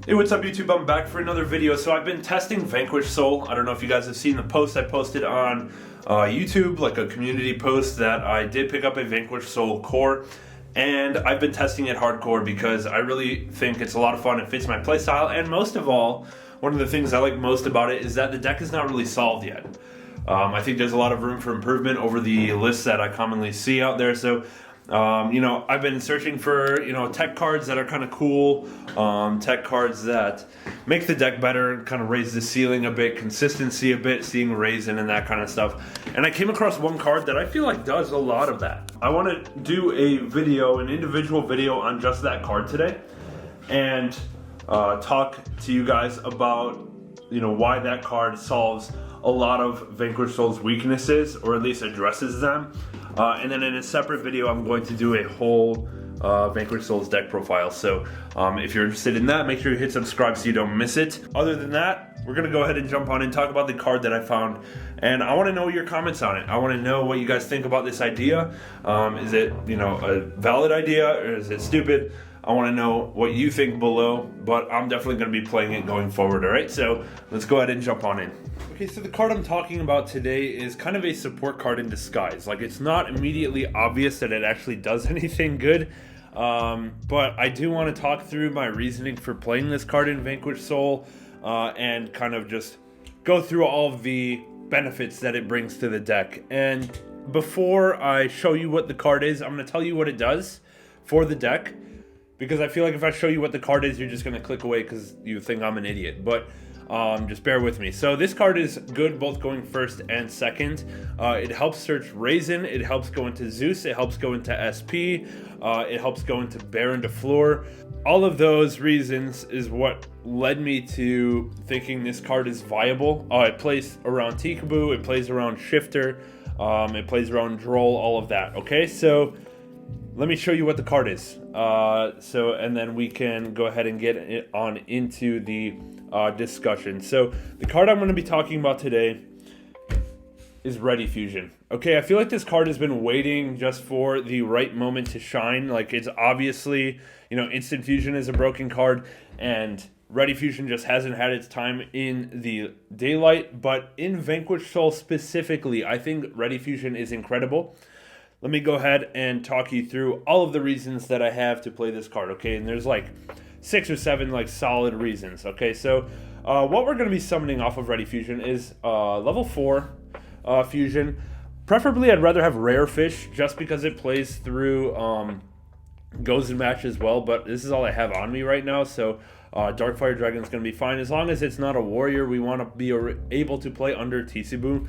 Hey, what's up YouTube? I'm back for another video. So I've been testing Vanquish Soul. I don't know if you guys have seen the post I posted on YouTube, like a community post that I did pick up a Vanquish Soul core. And I've been testing it hardcore because I really think it's a lot of fun. It fits my playstyle. And most of all, one of the things I like most about it is that the deck is not really solved yet. I think there's a lot of room for improvement over the lists that I commonly see out there. So I've been searching for, tech cards that are kind of cool, tech cards that make the deck better, kind of raise the ceiling a bit, consistency a bit, seeing raising and that kind of stuff. And I came across one card that I feel like does a lot of that. I want to do an individual video on just that card today and talk to you guys about, why that card solves a lot of Vanquish Soul's weaknesses, or at least addresses them. And then in a separate video, I'm going to do a whole Vanquish Soul's deck profile. So if you're interested in that, make sure you hit subscribe so you don't miss it. Other than that, we're going to go ahead and jump on and talk about the card that I found. And I want to know your comments on it. I want to know what you guys think about this idea. Is it, a valid idea, or is it stupid? I want to know what you think below, but I'm definitely going to be playing it going forward, all right? So let's go ahead and jump on in. Okay, so the card I'm talking about today is kind of a support card in disguise. Like, it's not immediately obvious that it actually does anything good, but I do want to talk through my reasoning for playing this card in Vanquish Soul, and kind of just go through all of the benefits that it brings to the deck. And before I show you what the card is, I'm going to tell you what it does for the deck, because I feel like if I show you what the card is, you're just going to click away because you think I'm an idiot. But just bear with me. So this card is good both going first and second. It helps search Raisin. It helps go into Zeus. It helps go into SP. It helps go into Baron to Floor. All of those reasons is what led me to thinking this card is viable. It plays around Tikaboo. It plays around Shifter. It plays around Droll, all of that. Okay, so let me show you what the card is. And then we can go ahead and get it on into the discussion. So the card I'm going to be talking about today is Ready Fusion. Okay, I feel like this card has been waiting just for the right moment to shine. Like, it's obviously, Instant Fusion is a broken card, and Ready Fusion just hasn't had its time in the daylight. But in Vanquish Soul specifically, I think Ready Fusion is incredible. Let me go ahead and talk you through all of the reasons that I have to play this card, okay? And there's like 6 or 7 solid reasons, okay? So what we're going to be summoning off of Ready Fusion is level 4 Fusion. Preferably, I'd rather have Rare Fish just because it plays through Goes in Match as well, but this is all I have on me right now, so Darkfire Dragon is going to be fine. As long as it's not a warrior, we want to be able to play under Tisiboo.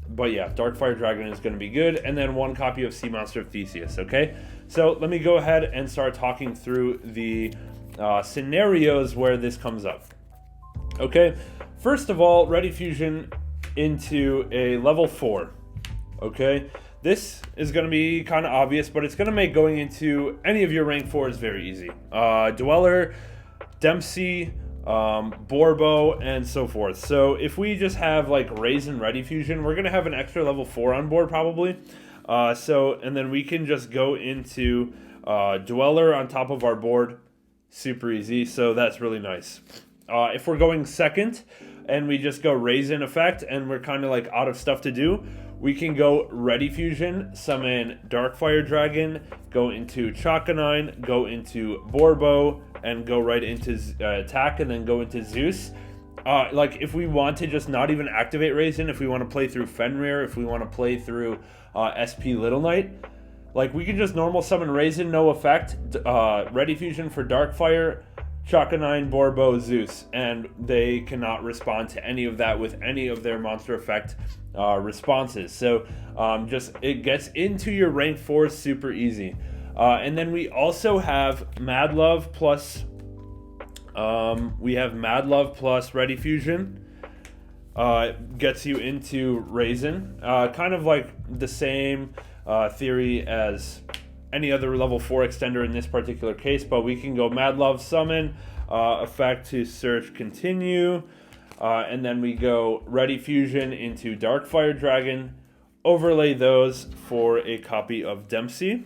But yeah, Darkfire Dragon is going to be good. And then 1 copy of Sea Monster of Theseus, okay? So let me go ahead and start talking through the scenarios where this comes up. Okay, first of all, Ready Fusion into a level 4, okay? This is going to be kind of obvious, but it's going to make going into any of your rank 4s very easy. Dweller, Dempsey, Borbo, and so forth. So if we just have like Raisin Ready Fusion, we're gonna have an extra level 4 on board probably. And then we can just go into Dweller on top of our board, super easy. So that's really nice. If we're going second and we just go Raisin effect and we're kind of like out of stuff to do, we can go Ready Fusion, summon Darkfire Dragon, go into Chakanine, go into Borbo, and go right into attack, and then go into Zeus. Like, if we want to just not even activate Raisin, if we want to play through Fenrir, if we want to play through SP Little Knight, like, we can just normal summon Raisin, no effect, Ready Fusion for Darkfire, Chakanine, Borbo, Zeus, and they cannot respond to any of that with any of their monster effect responses. So it gets into your rank 4 super easy. And then we also have Mad Love plus Ready Fusion. Gets you into Raisin. Kind of like the same theory as any other level 4 extender in this particular case, but we can go Mad Love summon, effect to search continue, and then we go Ready Fusion into Darkfire Dragon, overlay those for a copy of Dempsey.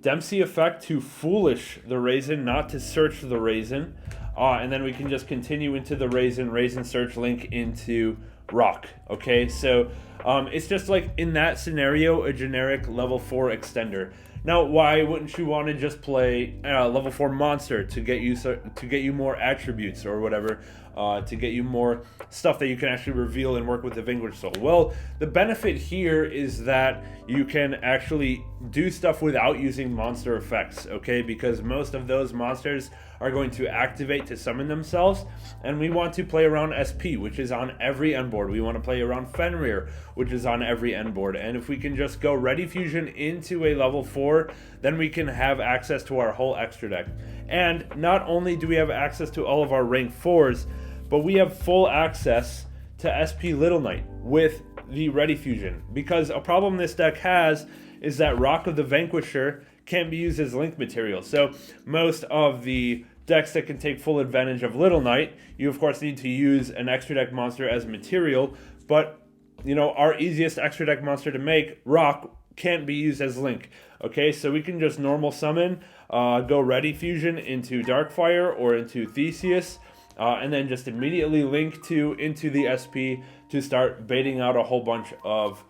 Dempsey effect to foolish the Raisin, not to search the Raisin. And then we can just continue into the Raisin search link into rock. Okay, so it's just like in that scenario, a generic level 4 extender. Now, why wouldn't you want to just play level 4 monster to get you more attributes or whatever, to get you more stuff that you can actually reveal and work with the Vanquished Soul? Well, the benefit here is that you can actually do stuff without using monster effects, okay? Because most of those monsters are going to activate to summon themselves, and we want to play around SP, which is on every end board. We want to play around Fenrir, which is on every end board. And if we can just go Ready Fusion into a level 4, then we can have access to our whole extra deck. And not only do we have access to all of our rank 4s, but we have full access to SP Little Knight with the Ready Fusion. Because a problem this deck has is that Rock of the Vanquisher can't be used as link material. So most of the decks that can take full advantage of Little Knight, you of course need to use an extra deck monster as material, but you know, our easiest extra deck monster to make, Rock, can't be used as link. Okay, so we can just normal summon, go Ready Fusion into Darkfire or into Theseus, and then just immediately link into the SP to start baiting out a whole bunch of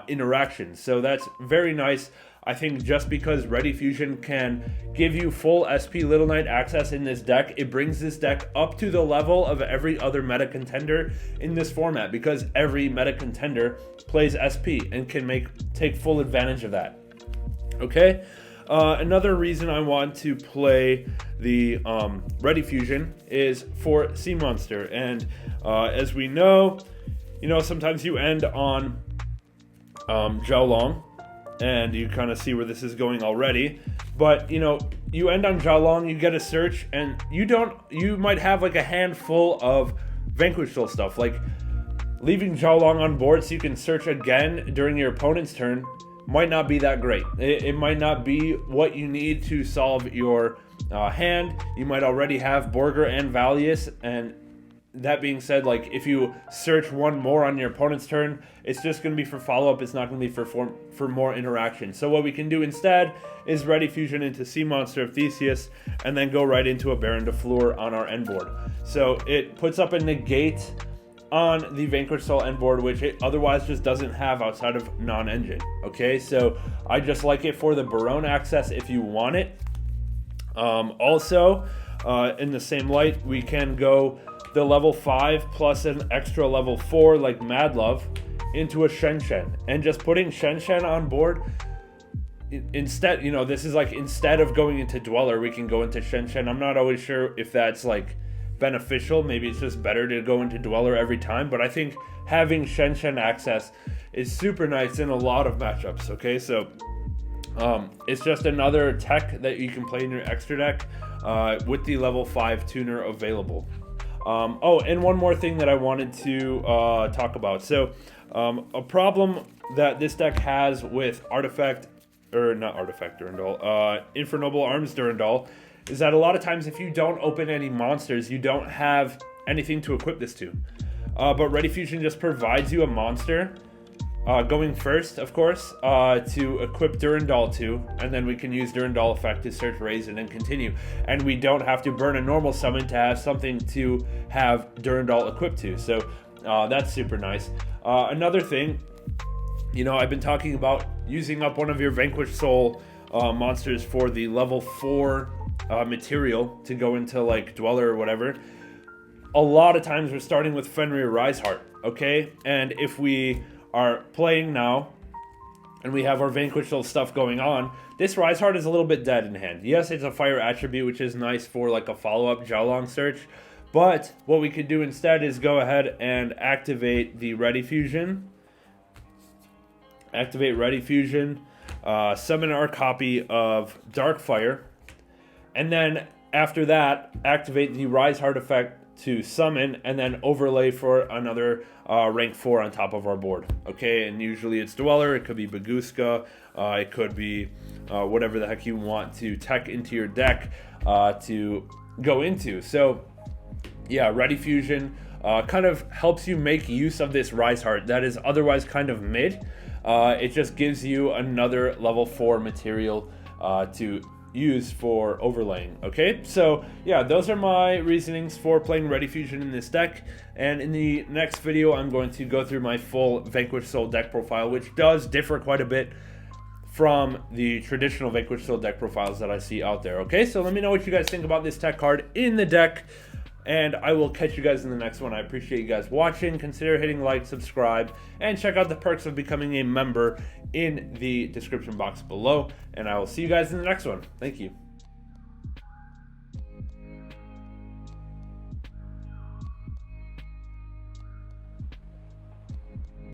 interactions. So that's very nice. I think just because Ready Fusion can give you full SP Little Knight access in this deck, it brings this deck up to the level of every other meta contender in this format, because every meta contender plays SP and can take full advantage of that. Okay, another reason I want to play the Ready Fusion is for Sea Monster, and as we know, you know, sometimes you end on Zhao Long, and you kind of see where this is going already. But you know, you end on Zhao Long, you get a search, and you might have like a handful of Vanquished Soul stuff, like leaving Zhao Long on board so you can search again during your opponent's turn might not be that great. It might not be what you need to solve your hand. You might already have Borger and Valius, and that being said, like if you search one more on your opponent's turn, it's just going to be for follow-up. It's not going to be for more interaction. So what we can do instead is Ready Fusion into Sea Monster of Theseus, and then go right into a Baron de Fleur on our end board. So it puts up a negate on the Vanquished Soul end board, which it otherwise just doesn't have outside of non-engine. Okay, so I just like it for the Barone access if you want it. Also, in the same light, we can go the level 5 plus an extra level 4 like Mad Love into a Shen Shen, and just putting Shen Shen on board instead, you know, this is like instead of going into Dweller, we can go into Shen Shen. I'm not always sure if that's like beneficial. Maybe it's just better to go into Dweller every time, but I think having Shen Shen access is super nice in a lot of matchups. Okay, so it's just another tech that you can play in your extra deck with the level 5 tuner available. Oh, and one more thing that I wanted to talk about. So a problem that this deck has with Infernoble Arms Durandal is that a lot of times if you don't open any monsters, you don't have anything to equip this to. But Ready Fusion just provides you a monster, going first, of course, to equip Durandal to, and then we can use Durandal effect to search Raisin and continue. And we don't have to burn a normal summon to have something to have Durandal equipped to. So that's super nice. Another thing, you know, I've been talking about using up one of your Vanquished Soul monsters for the level 4 material to go into like Dweller or whatever. A lot of times we're starting with Fenrir Riseheart, okay? And if we are playing now and we have our Vanquished Soul stuff going on, this Riseheart is a little bit dead in hand. Yes, it's a fire attribute, which is nice for like a follow-up Zhao Long search, but what we could do instead is go ahead and activate the Ready Fusion. Activate Ready Fusion, summon our copy of Darkfire, and then after that, activate the Riseheart effect to summon, and then overlay for another rank 4 on top of our board. Okay, and usually it's Dweller, it could be Baguska, it could be whatever the heck you want to tech into your deck to go into. So yeah, Ready Fusion kind of helps you make use of this Riseheart that is otherwise kind of mid. It just gives you another level 4 material to use for overlaying. Okay, so yeah, those are my reasonings for playing Ready Fusion in this deck, and in the next video I'm going to go through my full Vanquish Soul deck profile, which does differ quite a bit from the traditional Vanquish Soul deck profiles that I see out there. Okay, so let me know what you guys think about this tech card in the deck, and I will catch you guys in the next one. I appreciate you guys watching. Consider hitting like, subscribe, and check out the perks of becoming a member in the description box below. And I will see you guys in the next one. Thank you.